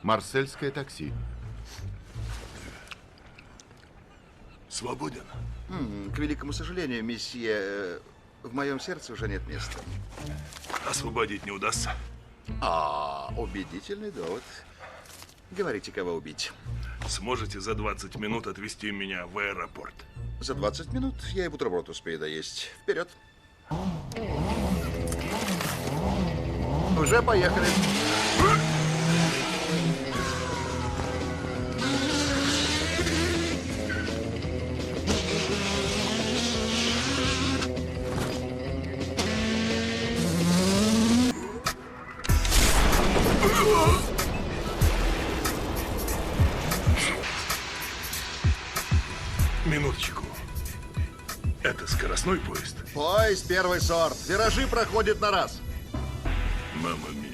Марсельское такси. Свободен? К великому сожалению, месье, в моем сердце уже нет места. Освободить не удастся. Убедительный довод. Говорите, кого убить. Сможете за 20 минут отвезти меня в аэропорт? За 20 минут я и бутерброд успею доесть. Вперед. Уже поехали. Минуточку. Это скоростной поезд? Поезд первый сорт. Виражи проходят на раз. Мама мия.